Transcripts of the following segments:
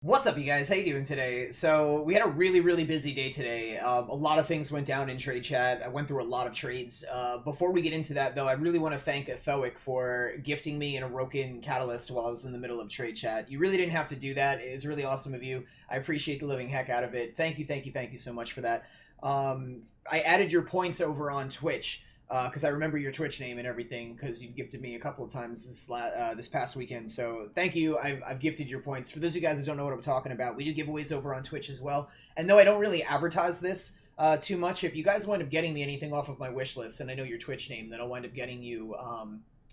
What's up, you guys? How you doing today? So we had a really busy day today. A lot of things went down in trade chat. I went through a lot of trades. Before we get into that, though, I really want to thank Thoic for gifting me an Orokin Catalyst while I was in the middle of trade chat. You really didn't have to do that. It was really awesome of you. I appreciate the living heck out of it. Thank you so much for that. I added your points over on Twitch because I remember your Twitch name and everything because you've gifted me a couple of times this past weekend. So thank you. I've gifted your points. For those of you guys that don't know what I'm talking about, we do giveaways over on Twitch as well. And though I don't really advertise this too much, if you guys wind up getting me anything off of my wish list, and I know your Twitch name, then I'll wind up getting you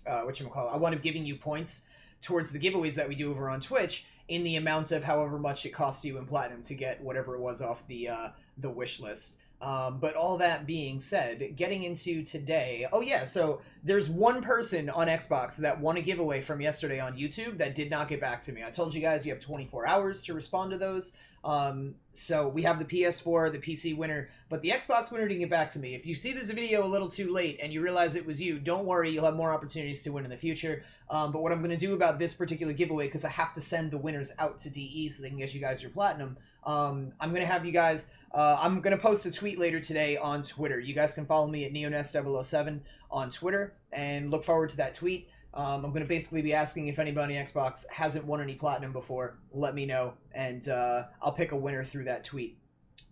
whatchamacallit. I wind up giving you points towards the giveaways that we do over on Twitch in the amount of however much it costs you in platinum to get whatever it was off the wish list. But all that being said, getting into today, oh yeah, so there's one person on Xbox that won a giveaway from yesterday on YouTube that did not get back to me. I told you guys you have 24 hours to respond to those. So we have the PS4, the PC winner, but the Xbox winner didn't get back to me. If you see this video a little too late and you realize it was you, don't worry, you'll have more opportunities to win in the future. But what I'm going to do about this particular giveaway, because I have to send the winners out to DE so they can get you guys your platinum, I'm going to have you guys... I'm going to post a tweet later today on Twitter. You guys can follow me at neonest007 on Twitter and look forward to that tweet. I'm going to basically be asking if anybody on Xbox hasn't won any platinum before, let me know, and I'll pick a winner through that tweet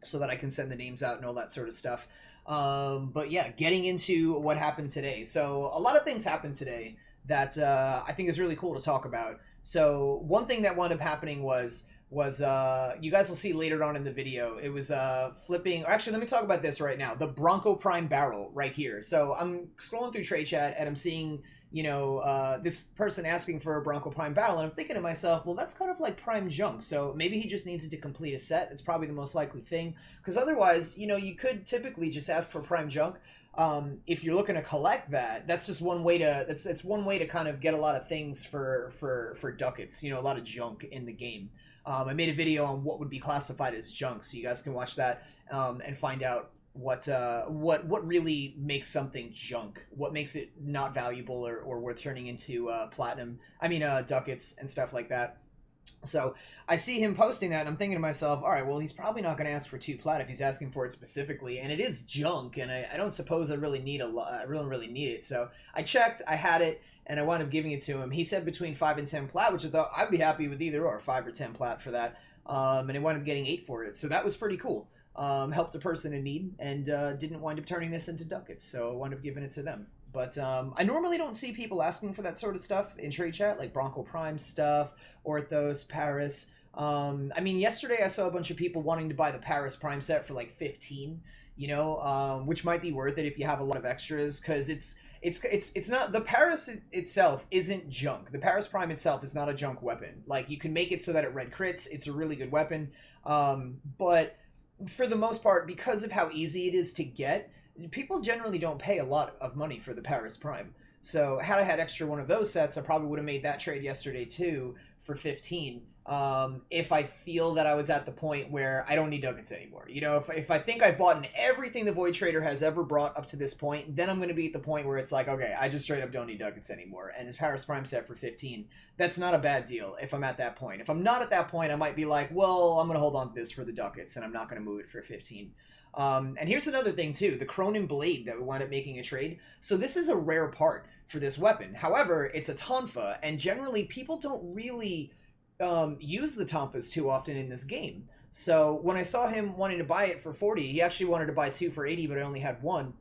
so that I can send the names out and all that sort of stuff. But yeah, getting into what happened today. So a lot of things happened today that I think is really cool to talk about. So one thing that wound up happening was you guys will see later on in the video, it was flipping, or actually let me talk about this right now, the Bronco Prime barrel right here. So I'm scrolling through trade chat and I'm seeing, you know, this person asking for a Bronco Prime barrel, and I'm thinking to myself, well, that's kind of like prime junk, so maybe he just needs it to complete a set. It's probably the most likely thing, because otherwise, you know, you could typically just ask for prime junk. If you're looking to collect that, that's just one way to, it's one way to kind of get a lot of things for ducats, you know, a lot of junk in the game. I made a video on what would be classified as junk, so you guys can watch that and find out what really makes something junk, what makes it not valuable or worth turning into platinum. I mean, ducats and stuff like that. So I see him posting that, and I'm thinking to myself, all right, well, he's probably not going to ask for 2 plat if he's asking for it specifically, and it is junk, and I don't suppose I really need a lot. I really need it. So I checked, I had it, and I wound up giving it to him. He said between 5 and 10 plat, which I thought I'd be happy with either or, 5 or 10 plat for that. And I wound up getting 8 for it, so that was pretty cool. Helped a person in need, and didn't wind up turning this into ducats, so I wound up giving it to them. But I normally don't see people asking for that sort of stuff in trade chat, like Bronco Prime stuff, Orthos, Paris. I mean, yesterday I saw a bunch of people wanting to buy the Paris Prime set for like 15, you know, which might be worth it if you have a lot of extras, because it's not, the Paris itself isn't junk. The Paris Prime itself is not a junk weapon. Like, you can make it so that it red crits. It's a really good weapon. But for the most part, because of how easy it is to get, people generally don't pay a lot of money for the Paris Prime. So had I had extra one of those sets, I probably would have made that trade yesterday too for 15. If I feel that I was at the point where I don't need ducats anymore. You know, if I think I've bought in everything the Void Trader has ever brought up to this point, then I'm going to be at the point where it's like, okay, I just straight up don't need ducats anymore. And his Paris Prime set for 15, that's not a bad deal if I'm at that point. If I'm not at that point, I might be like, well, I'm going to hold on to this for the ducats, and I'm not going to move it for 15. And here's another thing too, the Cronin Blade that we wound up making a trade. So this is a rare part for this weapon. However, it's a tonfa, and generally people don't really use the tonfas too often in this game. So when I saw him wanting to buy it for 40, he actually wanted to buy 2 for 80, but I only had 1.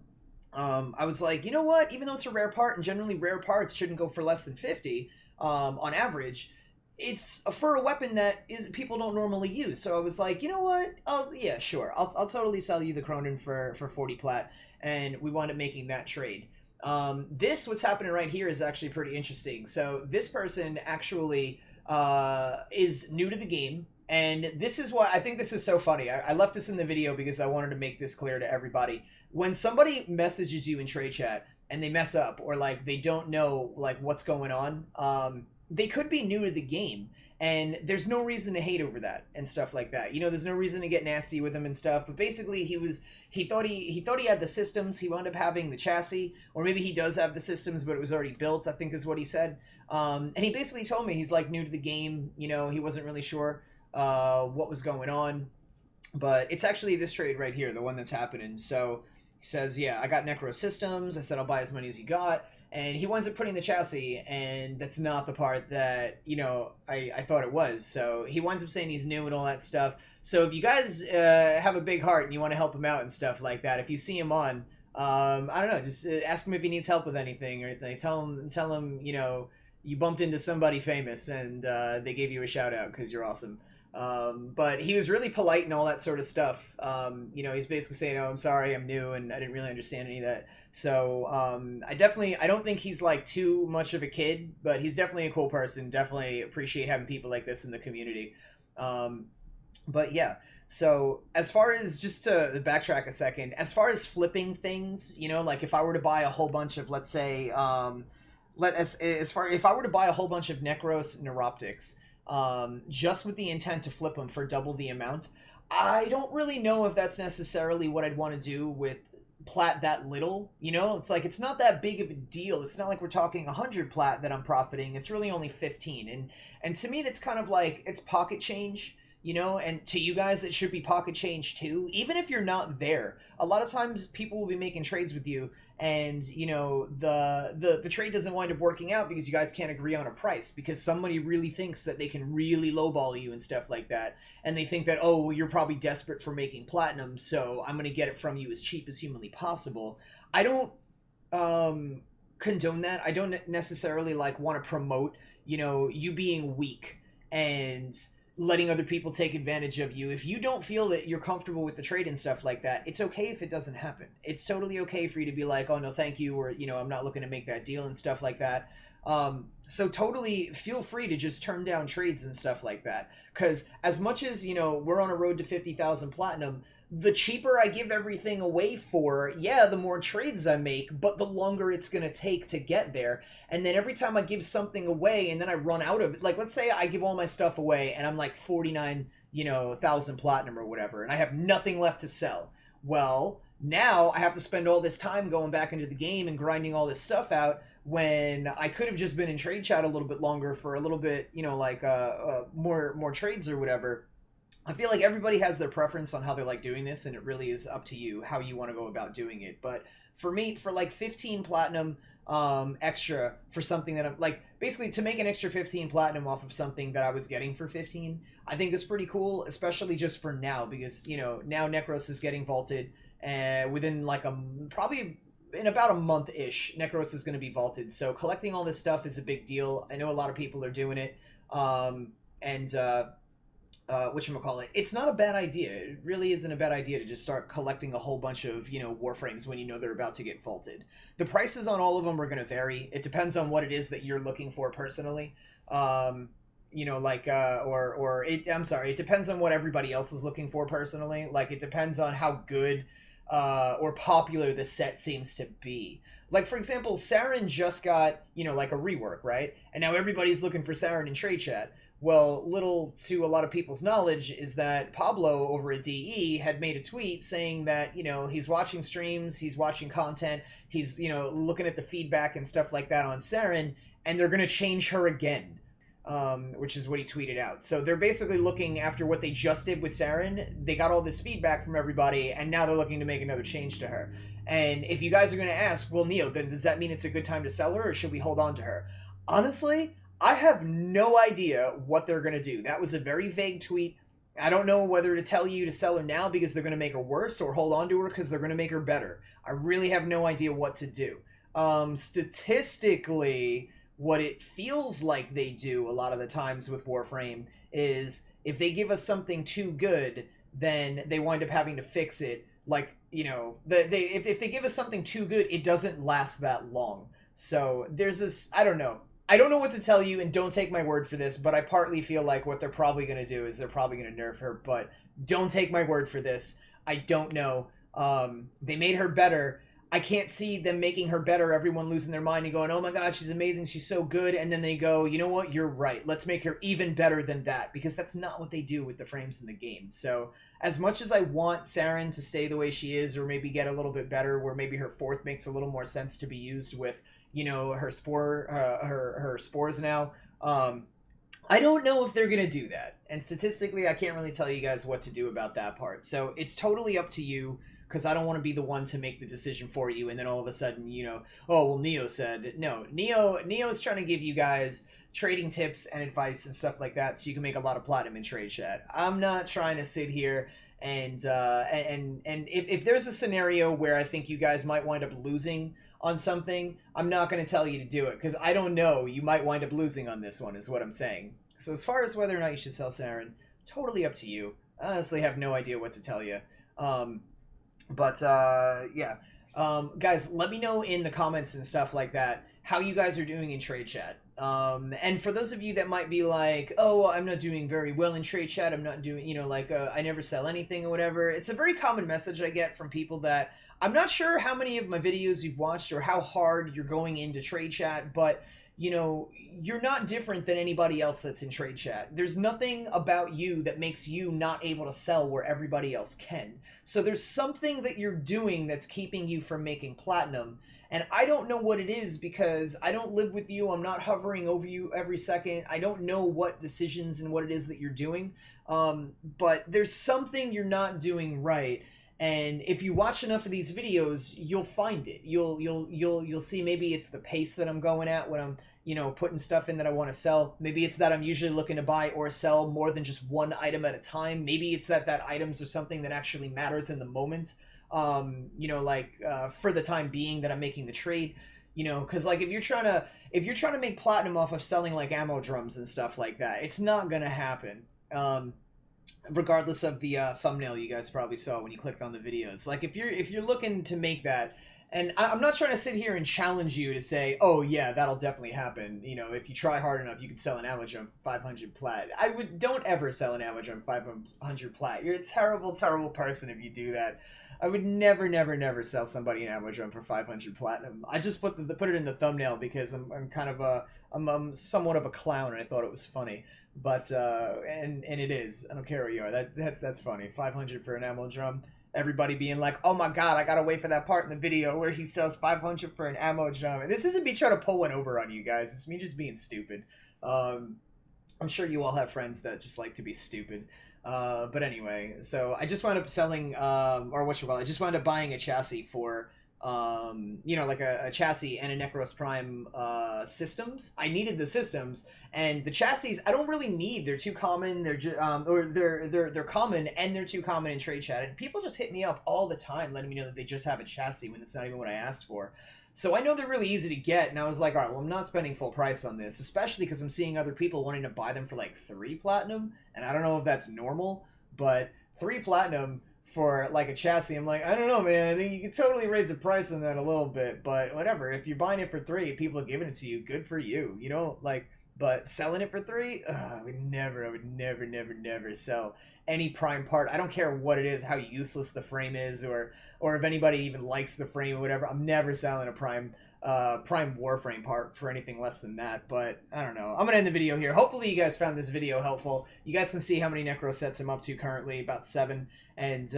I was like, you know what? Even though it's a rare part, and generally rare parts shouldn't go for less than 50 on average, it's for a weapon that people don't normally use. So I was like, you know what? Yeah, sure. I'll totally sell you the Cronin for 40 plat, and we wound up making that trade. What's happening right here is actually pretty interesting. So this person actually is new to the game, and this is why I think this is so funny. I left this in the video because I wanted to make this clear to everybody. When somebody messages you in trade chat and they mess up, or like they don't know like what's going on, they could be new to the game, and there's no reason to hate over that and stuff like that. You know, there's no reason to get nasty with him and stuff. But basically, he thought he had the systems. He wound up having the chassis, or maybe he does have the systems, but it was already built, I think is what he said. And he basically told me he's like new to the game. You know, he wasn't really sure. what was going on. But it's actually this trade right here, the one that's happening. So he says, yeah, I got Necro Systems. I said I'll buy as many as you got. And he winds up putting the chassis, and that's not the part that, I thought it was. So he winds up saying he's new and all that stuff. So if you guys have a big heart and you want to help him out and stuff like that, if you see him on, I don't know, just ask him if he needs help with anything or anything. Tell him, you bumped into somebody famous and they gave you a shout out because you're awesome. But he was really polite and all that sort of stuff. He's basically saying, "Oh, I'm sorry, I'm new and I didn't really understand any of that." So I don't think he's like too much of a kid, but he's definitely a cool person. Definitely appreciate having people like this in the community. But yeah. So as far as just to backtrack a second, as far as flipping things, like if I were to buy a whole bunch of, let's say, if I were to buy a whole bunch of Necros Neuroptics, just with the intent to flip them for double the amount, I don't really know if that's necessarily what I'd want to do with Plat that little. It's like it's not that big of a deal. It's not like we're talking 100 Plat that I'm profiting. It's really only 15, and to me that's kind of like it's pocket change. And to you guys, it should be pocket change too. Even if you're not there, a lot of times people will be making trades with you, and the trade doesn't wind up working out because you guys can't agree on a price because somebody really thinks that they can really lowball you and stuff like that, and they think that, oh, well, you're probably desperate for making platinum, so I'm gonna get it from you as cheap as humanly possible. I don't condone that. I don't necessarily like want to promote you being weak and letting other people take advantage of you. If you don't feel that you're comfortable with the trade and stuff like that, it's okay if it doesn't happen. It's totally okay for you to be like, oh no, thank you, or I'm not looking to make that deal and stuff like that. So totally feel free to just turn down trades and stuff like that, because as much as we're on a road to 50,000 platinum, the cheaper I give everything away for, yeah, the more trades I make, but the longer it's going to take to get there. And then every time I give something away and then I run out of it, like let's say I give all my stuff away and I'm like 49,000 platinum or whatever, and I have nothing left to sell. Well, now I have to spend all this time going back into the game and grinding all this stuff out when I could have just been in trade chat a little bit longer for a little bit, more trades or whatever. I feel like everybody has their preference on how they like doing this, and it really is up to you how you want to go about doing it. But for me, for like 15 platinum extra for something that I'm like, basically to make an extra 15 platinum off of something that I was getting for 15, I think is pretty cool, especially just for now, because now Necros is getting vaulted, and within like probably in about a month-ish, Necros is going to be vaulted. So collecting all this stuff is a big deal. I know a lot of people are doing it, whatchamacallit, it's not a bad idea. It really isn't a bad idea to just start collecting a whole bunch of, Warframes when they're about to get vaulted. The prices on all of them are going to vary. It depends on what it is that you're looking for personally. I'm sorry, it depends on what everybody else is looking for personally. Like, it depends on how good or popular the set seems to be. Like, for example, Saren just got, like a rework, right? And now everybody's looking for Saren in trade chat. Well, little to a lot of people's knowledge is that Pablo over at DE had made a tweet saying that, he's watching streams, he's watching content, he's, looking at the feedback and stuff like that on Saren, and they're going to change her again, which is what he tweeted out. So they're basically looking after what they just did with Saren. They got all this feedback from everybody, and now they're looking to make another change to her. And if you guys are going to ask, well, Neo, then does that mean it's a good time to sell her, or should we hold on to her? Honestly, I have no idea what they're going to do. That was a very vague tweet. I don't know whether to tell you to sell her now because they're going to make her worse, or hold on to her because they're going to make her better. I really have no idea what to do. Statistically, what it feels like they do a lot of the times with Warframe is if they give us something too good, then they wind up having to fix it. Like, if they give us something too good, it doesn't last that long. So there's this, I don't know what to tell you, and don't take my word for this, but I partly feel like what they're probably going to do is they're probably going to nerf her, but don't take my word for this. I don't know. They made her better. I can't see them making her better, everyone losing their mind and going, oh my god, she's amazing, she's so good, and then they go, you know what, you're right, let's make her even better than that, because that's not what they do with the frames in the game. So as much as I want Saren to stay the way she is, or maybe get a little bit better, where maybe her fourth makes a little more sense to be used with, her spores now. I don't know if they're gonna do that. And statistically, I can't really tell you guys what to do about that part. So it's totally up to you, because I don't want to be the one to make the decision for you, and then all of a sudden, you know, oh, well, Neo said. No, Neo's trying to give you guys trading tips and advice and stuff like that so you can make a lot of platinum in trade chat. I'm not trying to sit here and if there's a scenario where I think you guys might wind up losing on something, I'm not going to tell you to do it, because I don't know, you might wind up losing on this one, is what I'm saying. So as far as whether or not you should sell Saren, totally up to you. I honestly have no idea what to tell you. Yeah. Guys, let me know in the comments and stuff like that how you guys are doing in trade chat. And for those of you that might be like, oh, I'm not doing very well in trade chat, I'm not doing, you know, like, I never sell anything or whatever. It's a very common message I get from people that I'm not sure how many of my videos you've watched or how hard you're going into trade chat, but you know, you're not different than anybody else that's in trade chat. There's nothing about you that makes you not able to sell where everybody else can. So there's something that you're doing that's keeping you from making platinum. And I don't know what it is, because I don't live with you. I'm not hovering over you every second. I don't know what decisions and what it is that you're doing. But there's something you're not doing right. And if you watch enough of these videos, you'll find it. You'll see maybe it's the pace that I'm going at when I'm, you know, putting stuff in that I want to sell. Maybe it's that I'm usually looking to buy or sell more than just one item at a time. Maybe it's that items are something that actually matters in the moment. You know, like, for the time being that I'm making the trade, you know, because like if you're trying to make platinum off of selling like ammo drums and stuff like that, it's not gonna happen. Regardless of the thumbnail you guys probably saw when you clicked on the videos. Like if you're looking to make that, and I'm not trying to sit here and challenge you to say, oh yeah, that'll definitely happen. You know, if you try hard enough, you can sell an ammo drum for 500 plat. Don't ever sell an ammo drum for 500 plat. You're a terrible, terrible person if you do that. I would never, never, never sell somebody an ammo drum for 500 platinum. I just put it in the thumbnail because I'm kind of I'm somewhat of a clown, and I thought it was funny. But and it is. I don't care who you are. That's funny. 500 for an ammo drum. Everybody being like, "Oh my god, I gotta wait for that part in the video where he sells 500 for an ammo drum." And this isn't me trying to pull one over on you guys. It's me just being stupid. I'm sure you all have friends that just like to be stupid. But anyway, so I just wound up selling, I just wound up buying a chassis for, you know, like a chassis and a Necros Prime systems. I needed the systems, and the chassis I don't really need. They're too common. They're they're common, and they're too common in trade chat. And people just hit me up all the time, letting me know that they just have a chassis when it's not even what I asked for. So I know they're really easy to get, and I was like, all right, well, I'm not spending full price on this, especially because I'm seeing other people wanting to buy them for like 3 platinum, and I don't know if that's normal, but 3 platinum for like a chassis, I'm like, I don't know, man. I think you could totally raise the price on that a little bit, but whatever. If you're buying it for 3, people are giving it to you, good for you. You know, like, but selling it for 3, I would never sell any prime part. I don't care what it is, how useless the frame is, or if anybody even likes the frame or whatever. I'm never selling a prime Warframe part for anything less than that. But I don't know. I'm gonna end the video here. Hopefully you guys found this video helpful. You guys can see how many Necro sets I'm up to currently, about 7. And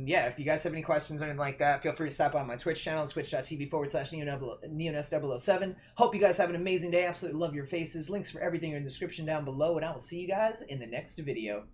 yeah, if you guys have any questions or anything like that, feel free to stop by my Twitch channel, twitch.tv/neonest007. Hope you guys have an amazing day. Absolutely love your faces. Links for everything are in the description down below, and I will see you guys in the next video.